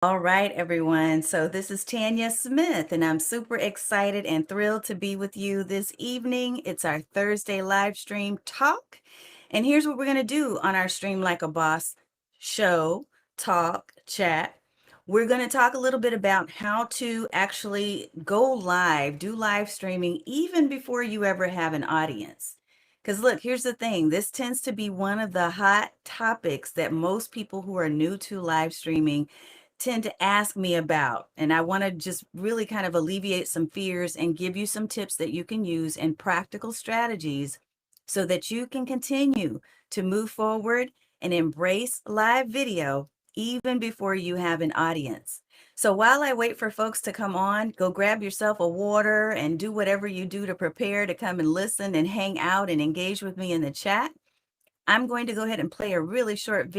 All right, everyone. So this is Tanya Smith, and I'm super excited and thrilled to be with you this evening. It's our Thursday live stream talk. And here's what we're going to do on our Stream Like a Boss show, talk, chat. We're going to talk a little bit about how to actually go live, do live streaming, even before you ever have an audience. Because look, here's the thing. This tends to be one of the hot topics that most people who are new to live streaming tend to ask me about. And I want to just really kind of alleviate some fears and give you some tips that you can use and practical strategies so that you can continue to move forward and embrace live video even before you have an audience. So while I wait for folks to come on, go grab yourself a water and do whatever you do to prepare to come and listen and hang out and engage with me in the chat. I'm going to go ahead and play a really short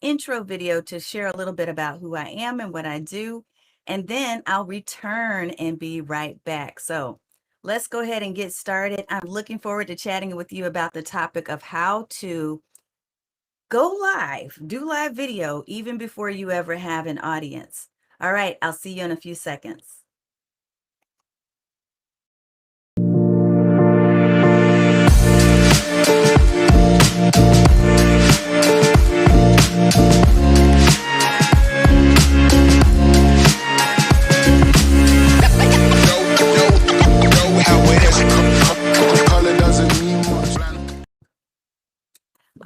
intro video to share a little bit about who I am and what I do. And then I'll return and be right back. So let's go ahead and get started. I'm looking forward to chatting with you about the topic of how to go live, do live video, even before you ever have an audience. All right, I'll see you in a few seconds.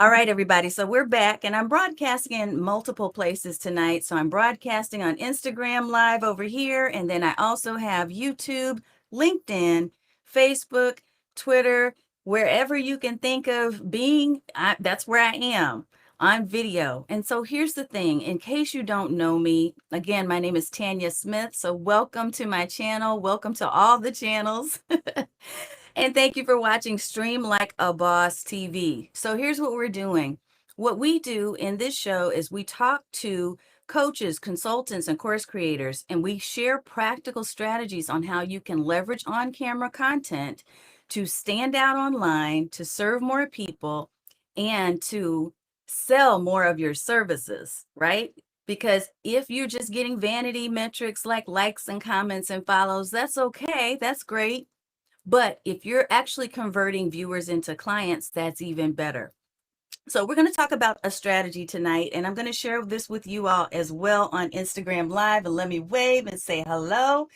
All right, everybody. So we're back and I'm broadcasting in multiple places tonight. So I'm broadcasting on Instagram Live over here. And then I also have YouTube, LinkedIn, Facebook, Twitter, wherever you can think of being, that's where I am on video. And so here's the thing, in case you don't know me, again, my name is Tanya Smith. So welcome to my channel. Welcome to all the channels. And thank you for watching Stream Like a Boss TV. So here's what we're doing. What we do in this show is we talk to coaches, consultants, and course creators, and we share practical strategies on how you can leverage on-camera content to stand out online, to serve more people, and to sell more of your services, right? Because if you're just getting vanity metrics like likes and comments and follows, that's okay, that's great. But if you're actually converting viewers into clients, that's even better. So we're going to talk about a strategy tonight, and I'm going to share this with you all as well on Instagram Live. And let me wave and say hello.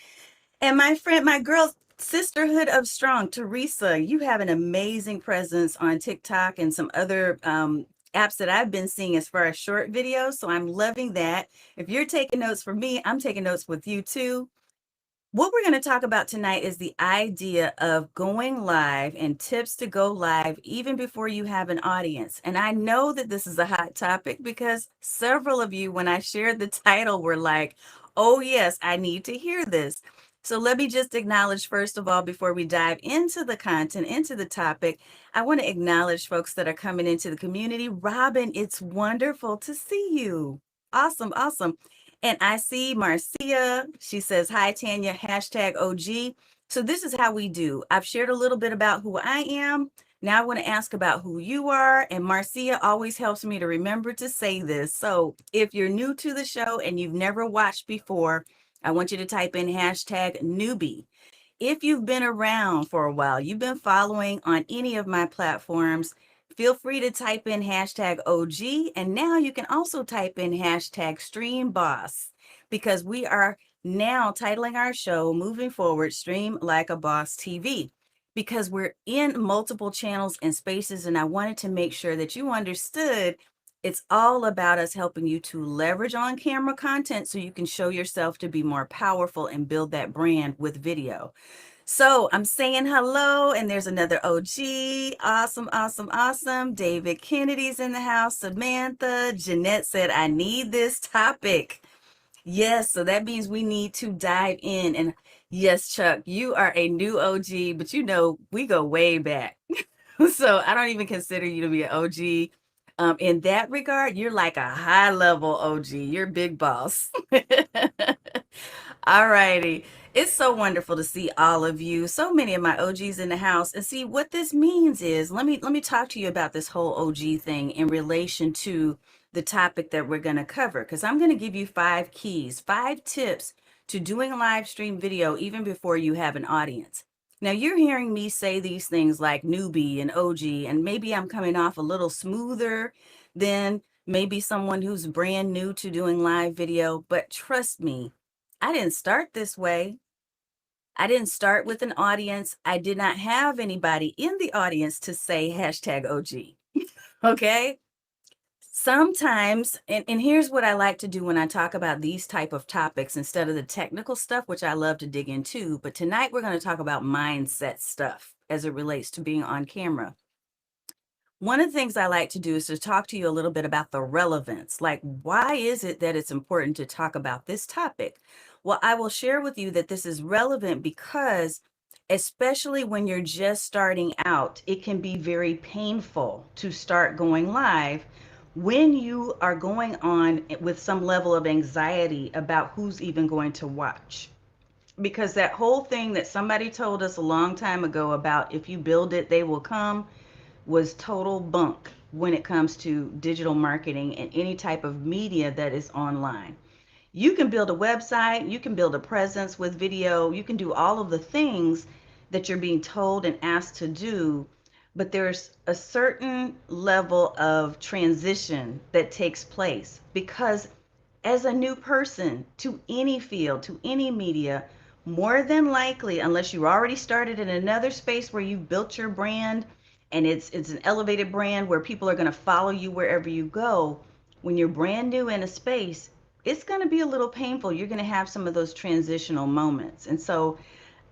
And my friend, my girl, Sisterhood of Strong, Teresa, you have an amazing presence on TikTok and some other apps that I've been seeing as far as short videos. So I'm loving that. If you're taking notes for me, I'm taking notes with you too. What we're going to talk about tonight is the idea of going live and tips to go live even before you have an audience. And I know that this is a hot topic because several of you, when I shared the title, were like, oh, yes, I need to hear this. So let me just acknowledge, first of all, before we dive into the content, into the topic, I want to acknowledge folks that are coming into the community. Robin, it's wonderful to see you. Awesome, awesome. And I see Marcia, she says, hi, Tanya, hashtag OG. So this is how we do. I've shared a little bit about who I am. Now I want to ask about who you are. And Marcia always helps me to remember to say this. So if you're new to the show and you've never watched before, I want you to type in hashtag newbie. If you've been around for a while, you've been following on any of my platforms, feel free to type in hashtag OG. And now you can also type in hashtag Stream Boss, because we are now titling our show moving forward, Stream Like a Boss TV, because we're in multiple channels and spaces. And I wanted to make sure that you understood it's all about us helping you to leverage on camera content so you can show yourself to be more powerful and build that brand with video. So I'm saying hello, and there's another OG. Awesome, awesome, awesome. David Kennedy's in the house. Samantha. Jeanette said, I need this topic. Yes, so that means we need to dive in. And yes, Chuck, you are a new OG, but you know, we go way back. So I don't even consider you to be an OG. In that regard, you're like a high level OG. You're big boss. All righty. It's so wonderful to see all of you. So many of my OGs in the house. And see what this means is, let me talk to you about this whole OG thing in relation to the topic that we're going to cover, because I'm going to give you 5 keys, 5 tips to doing live stream video even before you have an audience. Now, you're hearing me say these things like newbie and OG, and maybe I'm coming off a little smoother than maybe someone who's brand new to doing live video, but trust me, I didn't start this way. I didn't start with an audience. I did not have anybody in the audience to say hashtag OG. Okay. Sometimes, and here's what I like to do when I talk about these type of topics instead of the technical stuff, which I love to dig into. But tonight we're going to talk about mindset stuff as it relates to being on camera. One of the things I like to do is to talk to you a little bit about the relevance. Like, why is it that it's important to talk about this topic? Well, I will share with you that this is relevant because, especially when you're just starting out, it can be very painful to start going live when you are going on with some level of anxiety about who's even going to watch. Because that whole thing that somebody told us a long time ago about if you build it, they will come was total bunk when it comes to digital marketing and any type of media that is online. You can build a website, you can build a presence with video, you can do all of the things that you're being told and asked to do, but there's a certain level of transition that takes place because as a new person to any field, to any media, more than likely, unless you already started in another space where you've built your brand and it's an elevated brand where people are going to follow you wherever you go, when you're brand new in a space, it's going to be a little painful. You're going to have some of those transitional moments. And so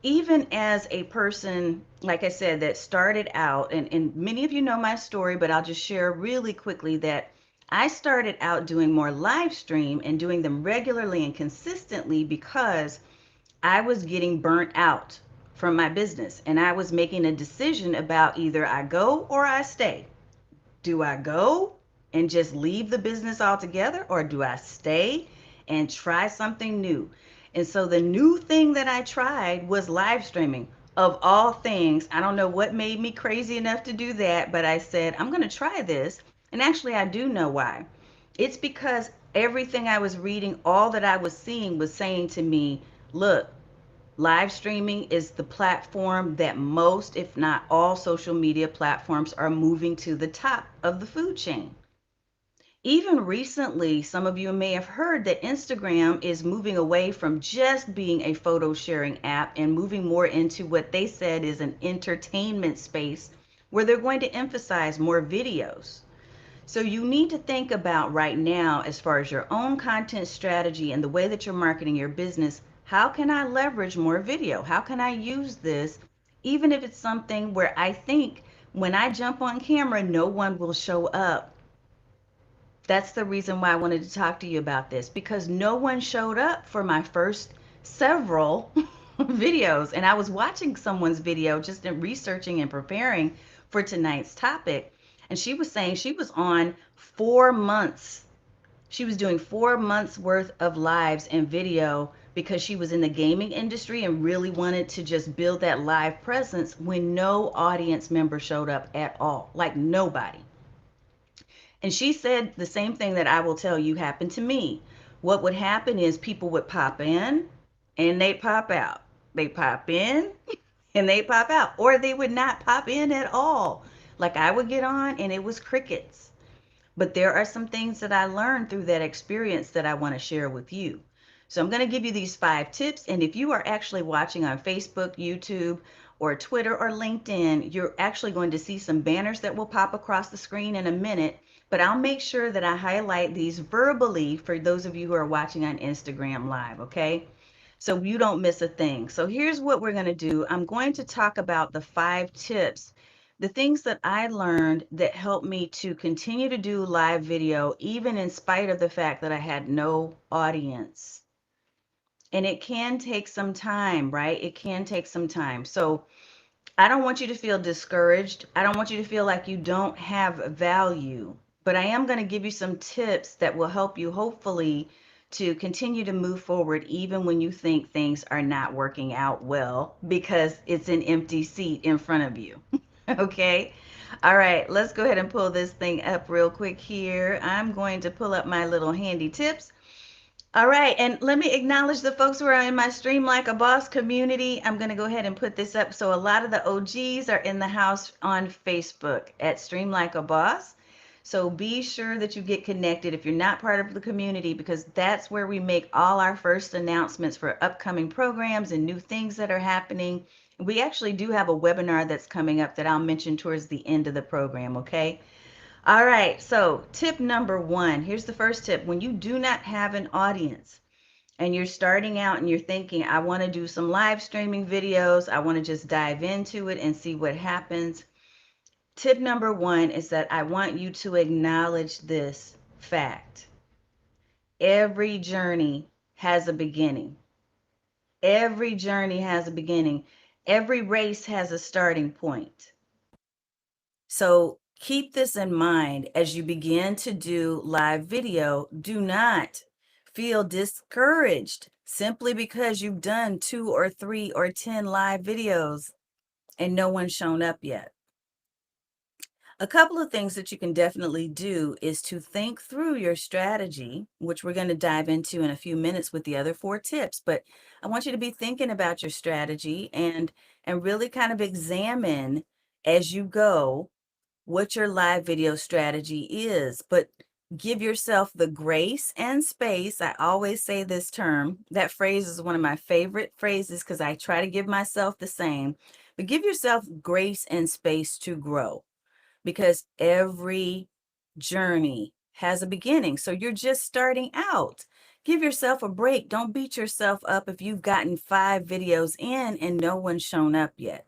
even as a person, like I said, that started out, and many of you know my story, but I'll just share really quickly that I started out doing more live stream and doing them regularly and consistently because I was getting burnt out from my business and I was making a decision about either I go or I stay. Do I go and just leave the business altogether, or do I stay and try something new? And so the new thing that I tried was live streaming. Of all things, I don't know what made me crazy enough to do that, but I said, I'm going to try this. And actually, I do know why. It's because everything I was reading, all that I was seeing was saying to me, look, live streaming is the platform that most, if not all, social media platforms are moving to the top of the food chain. Even recently, some of you may have heard that Instagram is moving away from just being a photo sharing app and moving more into what they said is an entertainment space where they're going to emphasize more videos. So you need to think about right now, as far as your own content strategy and the way that you're marketing your business, how can I leverage more video? How can I use this, even if it's something where I think when I jump on camera, no one will show up? That's the reason why I wanted to talk to you about this, because no one showed up for my first several videos. And I was watching someone's video just in researching and preparing for tonight's topic. And she was saying she was on 4 months. She was doing 4 months worth of lives and video because she was in the gaming industry and really wanted to just build that live presence when no audience member showed up at all, like nobody. And she said the same thing that I will tell you happened to me. What would happen is people would pop in and they pop out. They pop in and they pop out, or they would not pop in at all. Like I would get on and it was crickets. But there are some things that I learned through that experience that I want to share with you. So I'm going to give you these 5 tips. And if you are actually watching on Facebook, YouTube, or Twitter or LinkedIn, you're actually going to see some banners that will pop across the screen in a minute. But I'll make sure that I highlight these verbally for those of you who are watching on Instagram Live, okay? So you don't miss a thing. So here's what we're going to do. I'm going to talk about the 5 tips, the things that I learned that helped me to continue to do live video, even in spite of the fact that I had no audience. And it can take some time, right? It can take some time. So I don't want you to feel discouraged. I don't want you to feel like you don't have value, but I am going to give you some tips that will help you, hopefully, to continue to move forward even when you think things are not working out well because it's an empty seat in front of you. Okay? All right, let's go ahead and pull this thing up real quick here. I'm going to pull up my little handy tips. All right, and let me acknowledge the folks who are in my Stream Like a Boss community. I'm going to go ahead and put this up. So a lot of the OGs are in the house on Facebook at Stream Like a Boss. So be sure that you get connected if you're not part of the community, because that's where we make all our first announcements for upcoming programs and new things that are happening. We actually do have a webinar that's coming up that I'll mention towards the end of the program, okay? All right, so tip number one. Here's the first tip. When you do not have an audience and you're starting out and you're thinking, I want to do some live streaming videos, I want to just dive into it and see what happens. Tip number one is that I want you to acknowledge this fact. Every journey has a beginning. Every journey has a beginning. Every race has a starting point. So keep this in mind as you begin to do live video. Do not feel discouraged simply because you've done 2 or 3 or 10 live videos and no one's shown up yet. A couple of things that you can definitely do is to think through your strategy, which we're going to dive into in a few minutes with the other 4 tips. But I want you to be thinking about your strategy and really kind of examine as you go what your live video strategy is, but give yourself the grace and space. I always say this term. That phrase is one of my favorite phrases because I try to give myself the same, but give yourself grace and space to grow, because every journey has a beginning. So you're just starting out. Give yourself a break. Don't beat yourself up if you've gotten 5 videos in and no one's shown up yet.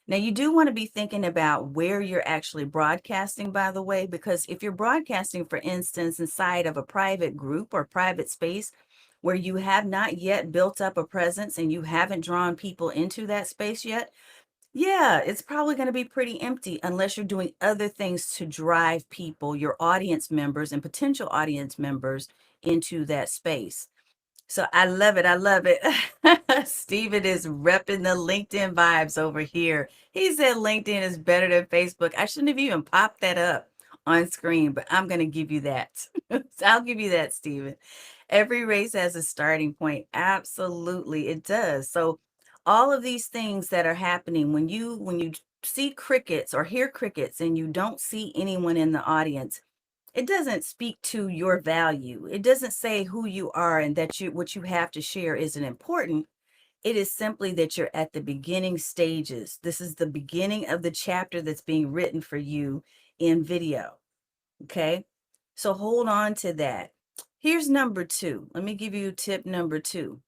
Now, you do want to be thinking about where you're actually broadcasting, by the way, because if you're broadcasting, for instance, inside of a private group or private space where you have not yet built up a presence and you haven't drawn people into that space yet, yeah, it's probably going to be pretty empty unless you're doing other things to drive people, your audience members and potential audience members, into that space. So I love it. I love it. Steven is repping the LinkedIn vibes over here. He said LinkedIn is better than Facebook. I shouldn't have even popped that up on screen, but I'm going to give you that. So I'll give you that, Steven. Every race has a starting point. Absolutely, it does. So all of these things that are happening when you see crickets or hear crickets and you don't see anyone in the audience, it doesn't speak to your value. It doesn't say who you are and that what you have to share isn't important. It is simply that you're at the beginning stages. This is the beginning of the chapter that's being written for you in video. Okay. So hold on to that. Here's number 2. Let me give you tip number 2.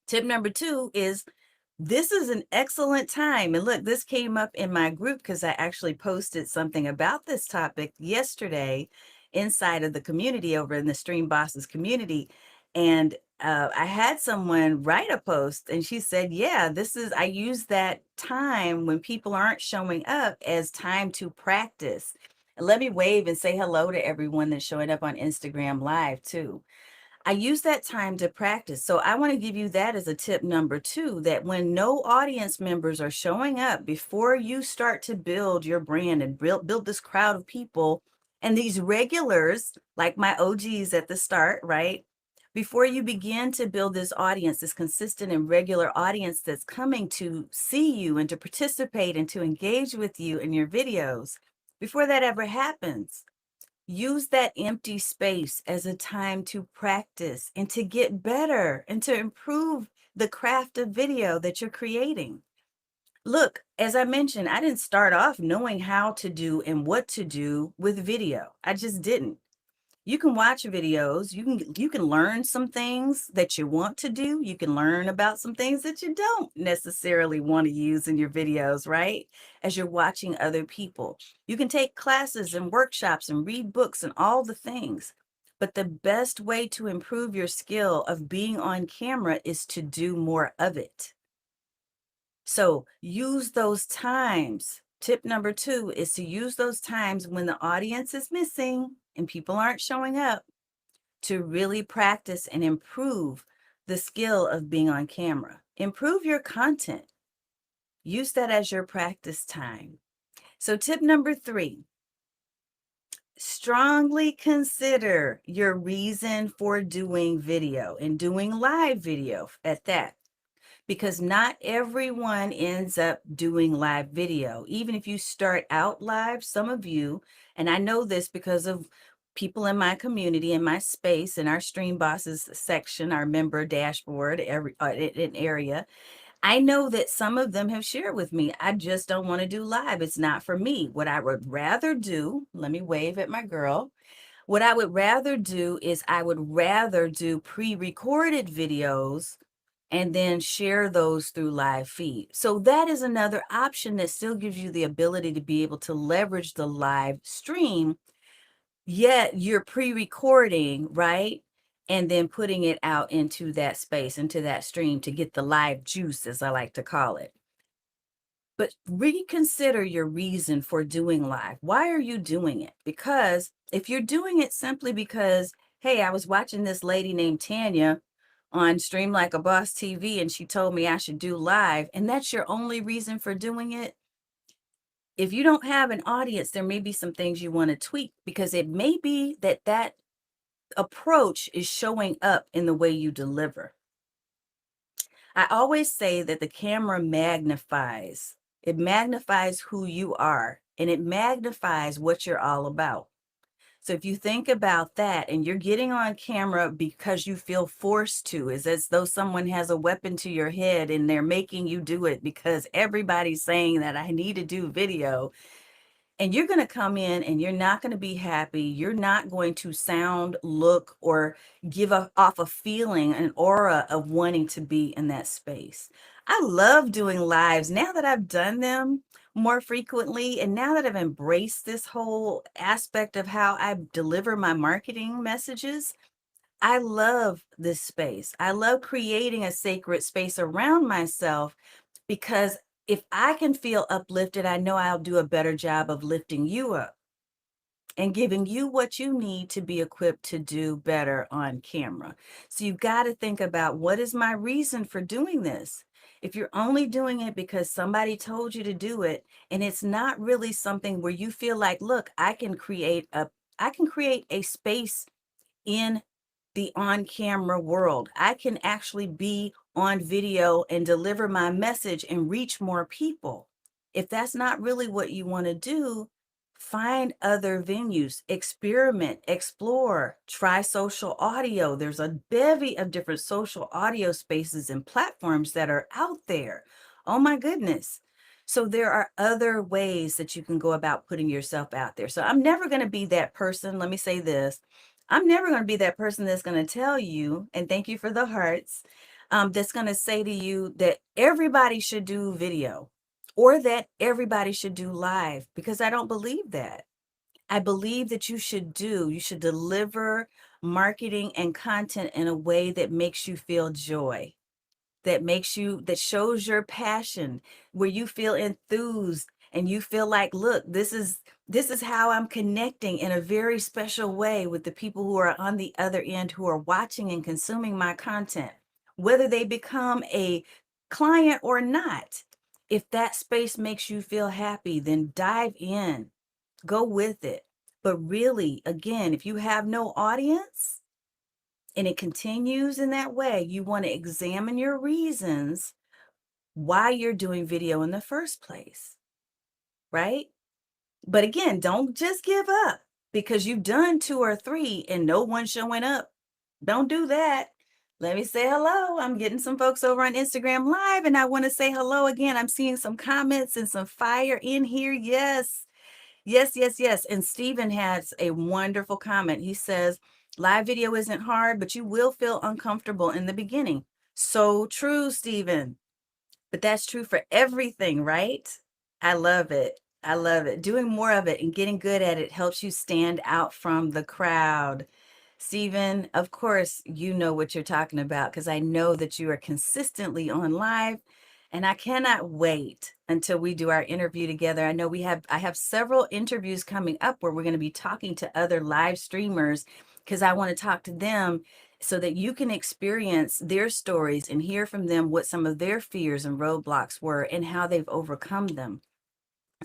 Tip number 2 is, this is an excellent time. And look, this came up in my group because I actually posted something about this topic yesterday inside of the community over in the Stream Bosses community. And I had someone write a post and she said, yeah, I use that time when people aren't showing up as time to practice. And let me wave and say hello to everyone that's showing up on Instagram Live too. I use that time to practice. So I want to give you that as a tip number 2, that when no audience members are showing up, before you start to build your brand and build this crowd of people and these regulars, like my OGs at the start, right? Before you begin to build this audience, this consistent and regular audience that's coming to see you and to participate and to engage with you in your videos, before that ever happens, use that empty space as a time to practice and to get better and to improve the craft of video that you're creating. Look, as I mentioned, I didn't start off knowing how to do and what to do with video. I just didn't. You can watch videos, you can learn some things that you want to do, you can learn about some things that you don't necessarily want to use in your videos, right? As you're watching other people. You can take classes and workshops and read books and all the things. But the best way to improve your skill of being on camera is to do more of it. So use those times. Tip number 2 is to use those times when the audience is missing and people aren't showing up, to really practice and improve the skill of being on camera. Improve your content. Use that as your practice time. So tip number 3, strongly consider your reason for doing video and doing live video at that, because not everyone ends up doing live video. Even if you start out live, some of you, and I know this because of people in my community, in my space, in our Stream Bosses section, our member dashboard, an area, I know that some of them have shared with me, I just don't want to do live. It's not for me. What I would rather do, let me wave at my girl. What I would rather do is I would rather do pre-recorded videos and then share those through live feed. So that is another option that still gives you the ability to be able to leverage the live stream, yet you're pre-recording, right? And then putting it out into that space, into that stream to get the live juice, as I like to call it. But reconsider your reason for doing live. Why are you doing it? Because if you're doing it simply because, hey, I was watching this lady named Tanya on Stream Like a Boss TV and she told me I should do live, and that's your only reason for doing it, if you don't have an audience, there may be some things you want to tweak, because it may be that that approach is showing up in the way you deliver. I always say that the camera magnifies. It magnifies who you are, and it magnifies what you're all about. So if you think about that and you're getting on camera because you feel forced to, is as though someone has a weapon to your head and they're making you do it because everybody's saying that I need to do video, and you're going to come in and you're not going to be happy. You're not going to sound, look, or give off a feeling, an aura of wanting to be in that space. I love doing lives now that I've done them more frequently. And now that I've embraced this whole aspect of how I deliver my marketing messages, I love this space. I love creating a sacred space around myself, because if I can feel uplifted, I know I'll do a better job of lifting you up and giving you what you need to be equipped to do better on camera. So you've got to think about, what is my reason for doing this? If you're only doing it because somebody told you to do it, and it's not really something where you feel like, look, I can create a space in the on-camera world. I can actually be on video and deliver my message and reach more people. If that's not really what you want to do, find other venues, experiment, explore, try social audio. There's a bevy of different social audio spaces and platforms that are out there. Oh my goodness. So there are other ways that you can go about putting yourself out there. So I'm never going to be that person. Let me say this. I'm never going to be that person that's going to tell you, and thank you for the hearts, that's going to say to you that everybody should do video or that everybody should do live, because I don't believe that. I believe that you should deliver marketing and content in a way that makes you feel joy, that shows your passion, where you feel enthused and you feel like, look, this is how I'm connecting in a very special way with the people who are on the other end, who are watching and consuming my content, whether they become a client or not. If that space makes you feel happy, then dive in, go with it. But really, again, if you have no audience, and it continues in that way, you want to examine your reasons why you're doing video in the first place, right? But again, don't just give up because you've done 2 or 3 and no one's showing up. Don't do that. Let me say hello. I'm getting some folks over on Instagram Live, and I want to say hello again. I'm seeing some comments and some fire in here. Yes. Yes, yes, yes. And Stephen has a wonderful comment. He says, live video isn't hard, but you will feel uncomfortable in the beginning. So true, Stephen. But that's true for everything, right? I love it. I love it. Doing more of it and getting good at it helps you stand out from the crowd. Stephen, of course, you know what you're talking about, because I know that you are consistently on live, and I cannot wait until we do our interview together. I have several interviews coming up where we're going to be talking to other live streamers, because I want to talk to them so that you can experience their stories and hear from them what some of their fears and roadblocks were and how they've overcome them.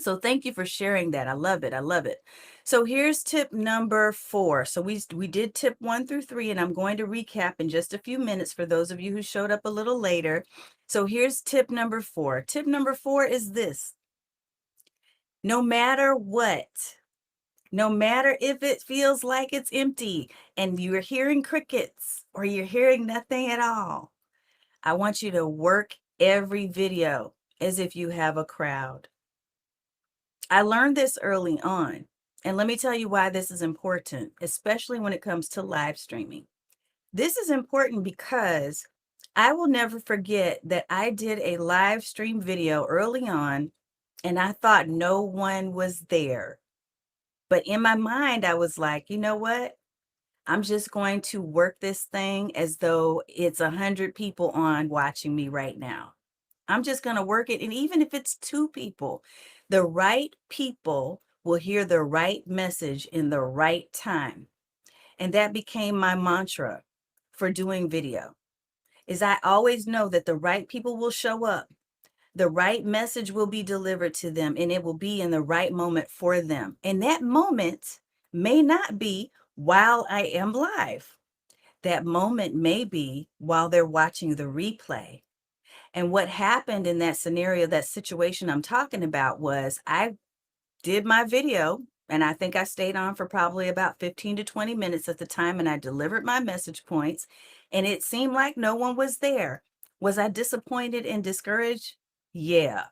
So thank you for sharing that. I love it. I love it. So here's tip number 4. So we did tip 1 through 3, and I'm going to recap in just a few minutes for those of you who showed up a little later. So here's tip number 4. Tip number 4 is this. No matter what, no matter if it feels like it's empty and you're hearing crickets or you're hearing nothing at all, I want you to work every video as if you have a crowd. I learned this early on, and let me tell you why this is important, especially when it comes to live streaming. This is important because I will never forget that I did a live stream video early on, and I thought no one was there. But in my mind, I was like, you know what? I'm just going to work this thing as though it's 100 people on watching me right now. I'm just going to work it. And even if it's 2 people, the right people will hear the right message in the right time. And that became my mantra for doing video, is I always know that the right people will show up. The right message will be delivered to them, and it will be in the right moment for them. And that moment may not be while I am live. That moment may be while they're watching the replay. And what happened in that scenario, that situation I'm talking about, was I did my video, and I think I stayed on for probably about 15 to 20 minutes at the time, and I delivered my message points, and it seemed like no one was there. Was I disappointed and discouraged? Yeah,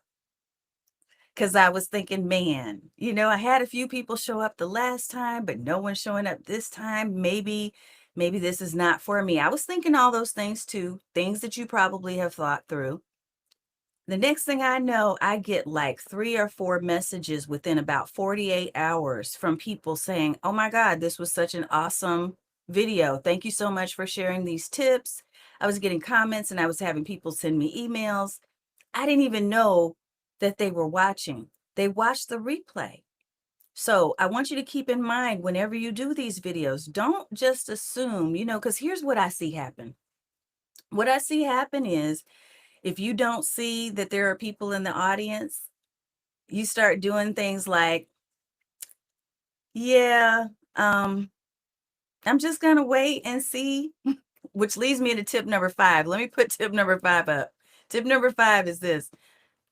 because I was thinking, man, I had a few people show up the last time, but no one's showing up this time. Maybe this is not for me. I was thinking all those things too, things that you probably have thought through. The next thing I know, I get like 3 or 4 messages within about 48 hours from people saying, oh my God, this was such an awesome video. Thank you so much for sharing these tips. I was getting comments and I was having people send me emails. I didn't even know that they were watching. They watched the replay. So I want you to keep in mind whenever you do these videos, don't just assume, because here's what I see happen. What I see happen is, if you don't see that there are people in the audience, you start doing things like, yeah, I'm just going to wait and see, which leads me to tip number 5. Let me put tip number 5 up. Tip number 5 is this.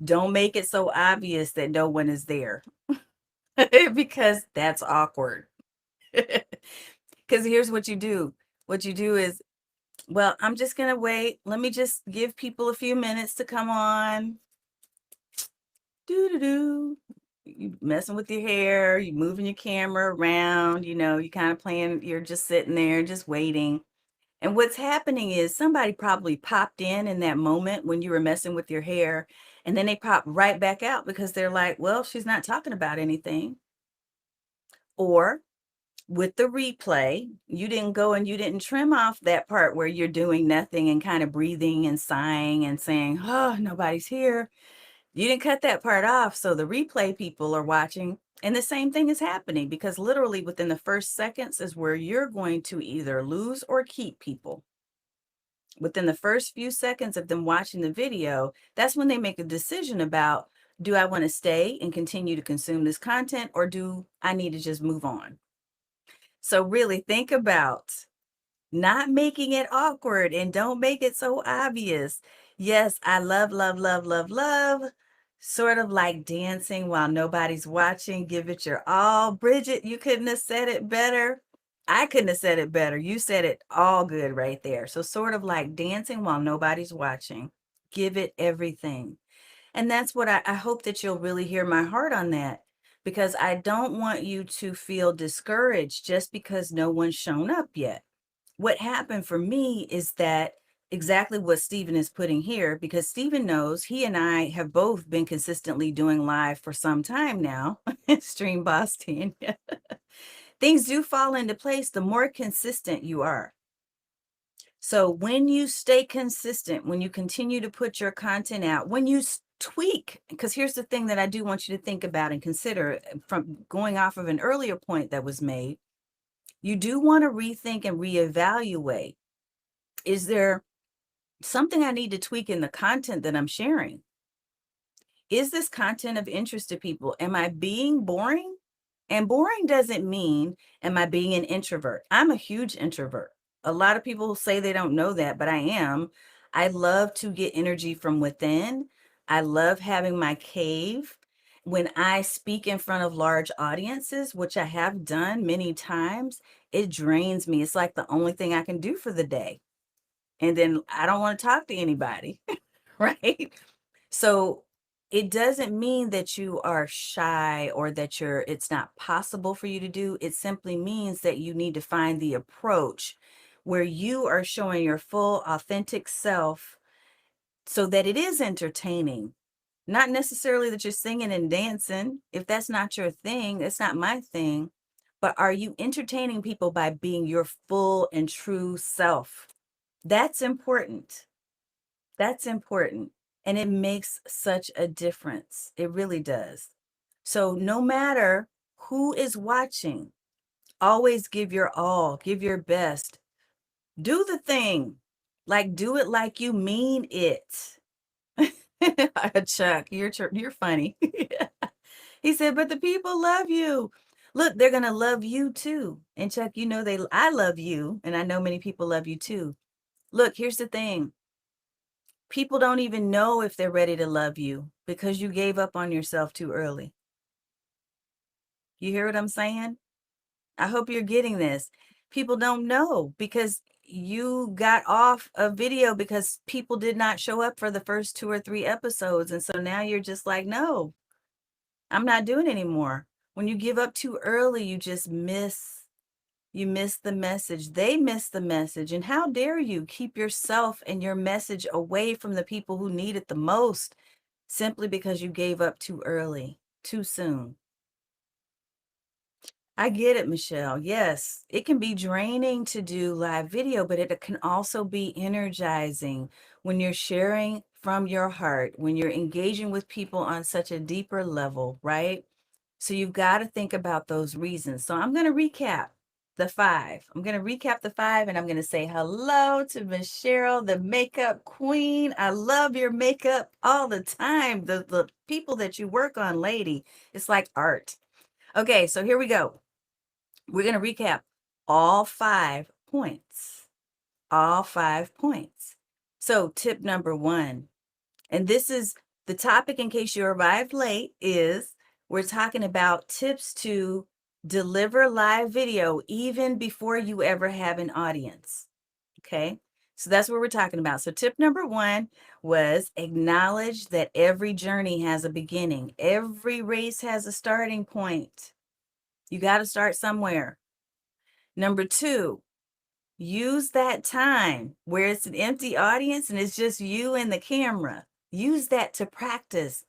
Don't make it so obvious that no one is there because that's awkward. Because here's what you do. What you do is, well, I'm just going to wait. Let me just give people a few minutes to come on. Do. You messing with your hair, you moving your camera around, you kind of playing, you're just sitting there, just waiting. And what's happening is somebody probably popped in that moment when you were messing with your hair, and then they pop right back out because they're like, well, she's not talking about anything. Or with the replay, you didn't go and you didn't trim off that part where you're doing nothing and kind of breathing and sighing and saying, oh, nobody's here. You didn't cut that part off. So the replay people are watching, and the same thing is happening, because literally within the first seconds is where you're going to either lose or keep people. Within the first few seconds of them watching the video, that's when they make a decision about, do I want to stay and continue to consume this content, or do I need to just move on? So really think about not making it awkward, and don't make it so obvious. Yes, I love, love, love, love, love. Sort of like dancing while nobody's watching. Give it your all. Bridget, you couldn't have said it better. I couldn't have said it better. You said it all good right there. So sort of like dancing while nobody's watching. Give it everything. And that's what I hope that you'll really hear my heart on that, because I don't want you to feel discouraged just because no one's shown up yet. What happened for me is that exactly what Stephen is putting here, because Stephen knows, he and I have both been consistently doing live for some time now. Stream Boston. Things do fall into place the more consistent you are. So when you stay consistent, when you continue to put your content out, when you tweak, because here's the thing that I do want you to think about and consider, from going off of an earlier point that was made, you do want to rethink and reevaluate. Is there something I need to tweak in the content that I'm sharing? Is this content of interest to people? Am I being boring? And boring doesn't mean, am I being an introvert? I'm a huge introvert. A lot of people say they don't know that, but I am. I love to get energy from within. I love having my cave. When I speak in front of large audiences, which I have done many times, it drains me. It's like the only thing I can do for the day. And then I don't want to talk to anybody, right? So it doesn't mean that you are shy or that it's not possible for you to do. It simply means that you need to find the approach where you are showing your full authentic self so that it is entertaining. Not necessarily that you're singing and dancing. If that's not your thing, it's not my thing. But are you entertaining people by being your full and true self? That's important. That's important. And it makes such a difference. It really does. So, no matter who is watching, always give your all, give your best. Do the thing. Like, do it like you mean it. Chuck, you're funny. He said, but the people love you. Look, they're gonna love you too. And Chuck, you know I love you, and I know many people love you too. Look, here's the thing. People don't even know if they're ready to love you because you gave up on yourself too early. You hear what I'm saying? I hope you're getting this. People don't know because you got off a video because people did not show up for the first 2 or 3 episodes. And so now you're just like, no, I'm not doing anymore. When you give up too early, you miss the message. They miss the message. And how dare you keep yourself and your message away from the people who need it the most simply because you gave up too early, too soon. I get it, Michelle. Yes, it can be draining to do live video, but it can also be energizing when you're sharing from your heart, when you're engaging with people on such a deeper level, right? So you've got to think about those reasons. So I'm going to recap the five. I'm going to recap the five and I'm going to say hello to Michelle, the makeup queen. I love your makeup all the time. The people that you work on, lady, it's like art. Okay, so here we go. We're going to recap all 5 points. All 5 points. So tip number one, and this is the topic in case you arrived late, is we're talking about tips to deliver live video even before you ever have an audience. Okay. So that's what we're talking about. So tip number one was acknowledge that every journey has a beginning. Every race has a starting point. You got to start somewhere. Number two, use that time where it's an empty audience and it's just you and the camera. Use that to practice.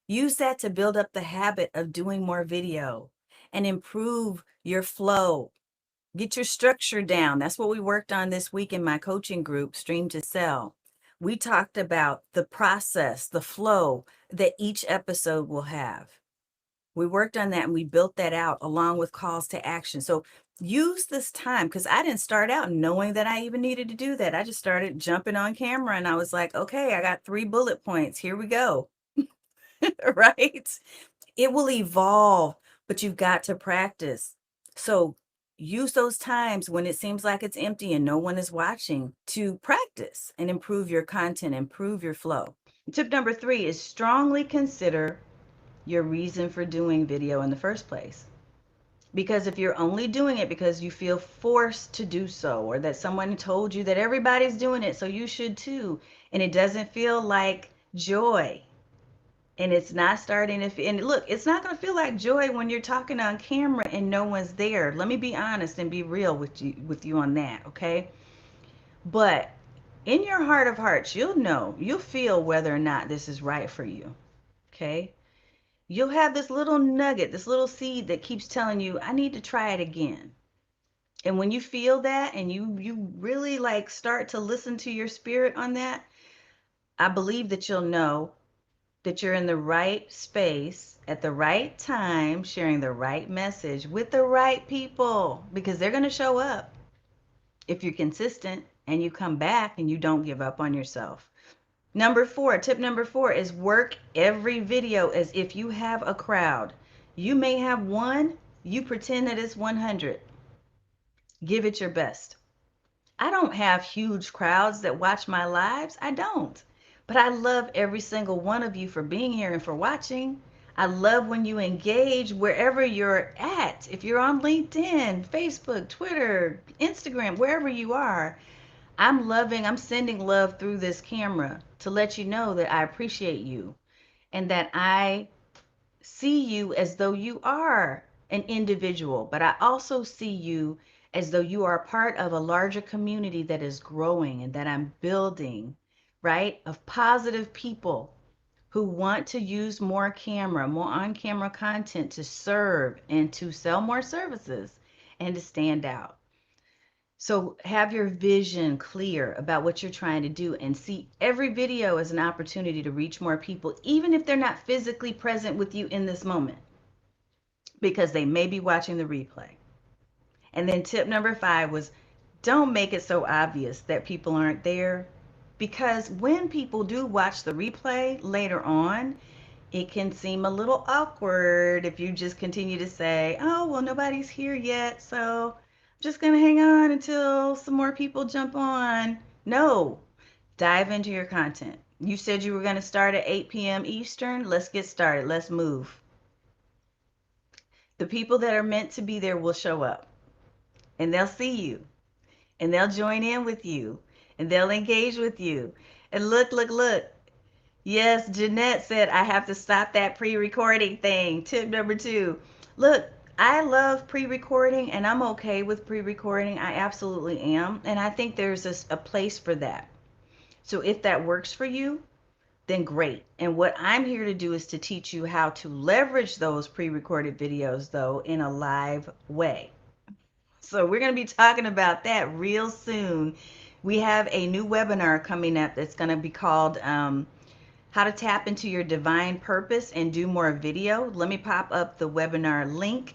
Use that to build up the habit of doing more video and improve your flow. Get your structure down. That's what we worked on this week in my coaching group, Stream to Sell. We talked about the process, the flow that each episode will have. We worked on that and we built that out along with calls to action. So use this time because I didn't start out knowing that I even needed to do that. I just started jumping on camera and I was like, okay, I got 3 bullet points. Here we go. Right? It will evolve, but you've got to practice. So use those times when it seems like it's empty and no one is watching to practice and improve your content, improve your flow. Tip number 3 is strongly consider your reason for doing video in the first place. Because if you're only doing it because you feel forced to do so, or that someone told you that everybody's doing it, so you should too, and it doesn't feel like joy, and it's not starting to, and look, it's not going to feel like joy when you're talking on camera and no one's there. Let me be honest and be real with you on that, okay? But in your heart of hearts, you'll feel whether or not this is right for you, okay? You'll have this little nugget, this little seed that keeps telling you, I need to try it again. And when you feel that and you really like start to listen to your spirit on that, I believe that you'll know that you're in the right space at the right time, sharing the right message with the right people, because they're going to show up if you're consistent and you come back and you don't give up on yourself. Tip number four is work every video as if you have a crowd. You may have one, you pretend that it's 100. Give it your best. I don't have huge crowds that watch my lives. I don't. But I love every single one of you for being here and for watching. I love when you engage wherever you're at. If you're on LinkedIn, Facebook, Twitter, Instagram, wherever you are, I'm sending love through this camera to let you know that I appreciate you and that I see you as though you are an individual, but I also see you as though you are part of a larger community that is growing and that I'm building, right? Of positive people who want to use more on camera content to serve and to sell more services and to stand out. So have your vision clear about what you're trying to do and see every video as an opportunity to reach more people, even if they're not physically present with you in this moment, because they may be watching the replay. And then tip number 5 was don't make it so obvious that people aren't there, because when people do watch the replay later on, it can seem a little awkward if you just continue to say, oh, well, nobody's here yet, so I'm just going to hang on until some more people jump on. No, dive into your content. You said you were going to start at 8 p.m. Eastern. Let's get started. Let's move. The people that are meant to be there will show up and they'll see you and they'll join in with you and they'll engage with you. And look. Yes, Jeanette said I have to stop that pre-recording thing. Tip number 2. Look, I love pre-recording and I'm okay with pre-recording. I absolutely am. And I think there's a place for that. So if that works for you, then great. And what I'm here to do is to teach you how to leverage those pre-recorded videos, though, in a live way. So we're going to be talking about that real soon. We have a new webinar coming up that's going to be called How to Tap into Your Divine Purpose and Do More Video. Let me pop up the webinar link.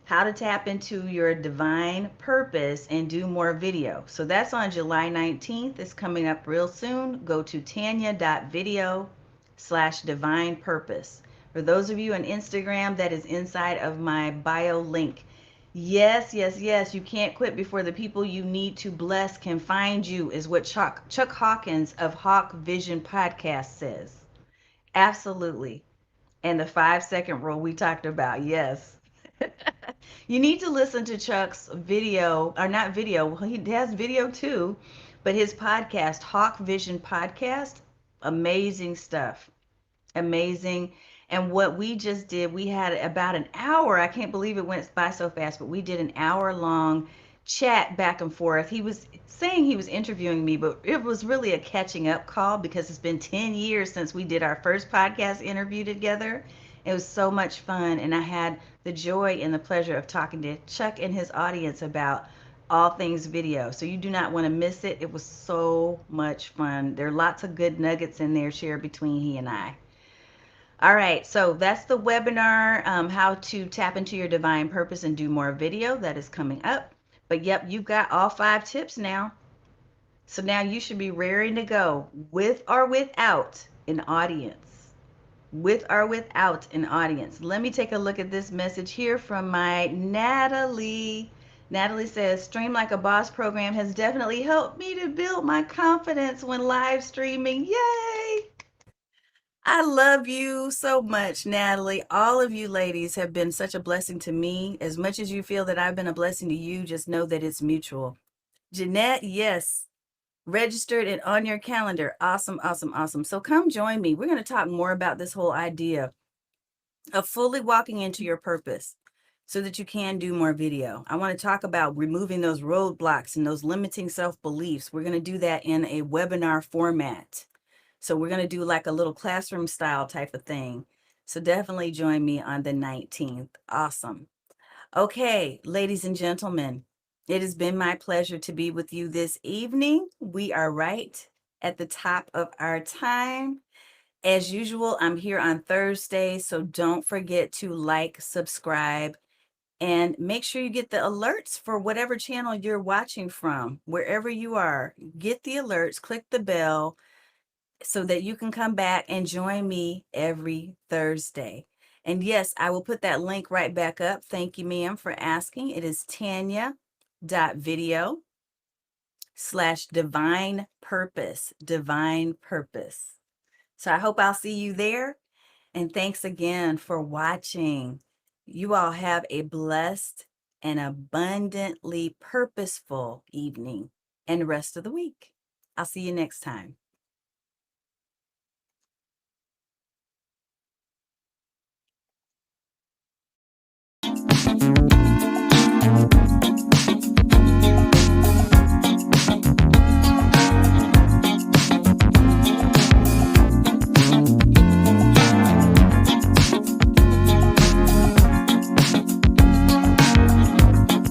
How to Tap into Your Divine Purpose and Do More Video. So that's on July 19th. It's coming up real soon. Go to tanya.video/divine purpose. For those of you on Instagram, that is inside of my bio link. Yes. You can't quit before the people you need to bless can find you, is what Chuck Hawkins of Hawk Vision Podcast says. Absolutely. And the 5-second rule we talked about. Yes. You need to listen to Chuck's video, or not video, well, he has video too, but his podcast, Hawk Vision Podcast, amazing stuff. Amazing. And what we just did, we had about an hour. I can't believe it went by so fast, but we did an hour long chat back and forth. He was saying he was interviewing me, but it was really a catching up call because it's been 10 years since we did our first podcast interview together. It was so much fun, and I had the joy and the pleasure of talking to Chuck and his audience about all things video. So you do not want to miss it. It was so much fun. There are lots of good nuggets in there shared between he and I. All right, so that's the webinar, How to Tap into Your Divine Purpose and Do More Video. That is coming up. But yep, you've got all 5 tips now. So now you should be raring to go with or without an audience. With or without an audience. Let me take a look at this message here from my Natalie. Natalie says, Stream Like a Boss program has definitely helped me to build my confidence when live streaming. Yay! I love you so much, Natalie. All of you ladies have been such a blessing to me. As much as you feel that I've been a blessing to you, just know that it's mutual. Jeanette, yes, registered and on your calendar. Awesome. So come join me. We're going to talk more about this whole idea of fully walking into your purpose so that you can do more video. I want to talk about removing those roadblocks and those limiting self-beliefs. We're going to do that in a webinar format. So we're going to do like a little classroom style type of thing. So definitely join me on the 19th. Awesome. Okay, ladies and gentlemen, it has been my pleasure to be with you this evening. We are right at the top of our time. As usual, I'm here on Thursday, so don't forget to like, subscribe, and make sure you get the alerts for whatever channel you're watching from. Wherever you are, get the alerts, click the bell, so that you can come back and join me every Thursday. And yes, I will put that link right back up. Thank you, ma'am, for asking. It is tanya.video/divine purpose, divine purpose. So I hope I'll see you there. And thanks again for watching. You all have a blessed and abundantly purposeful evening and the rest of the week. I'll see you next time.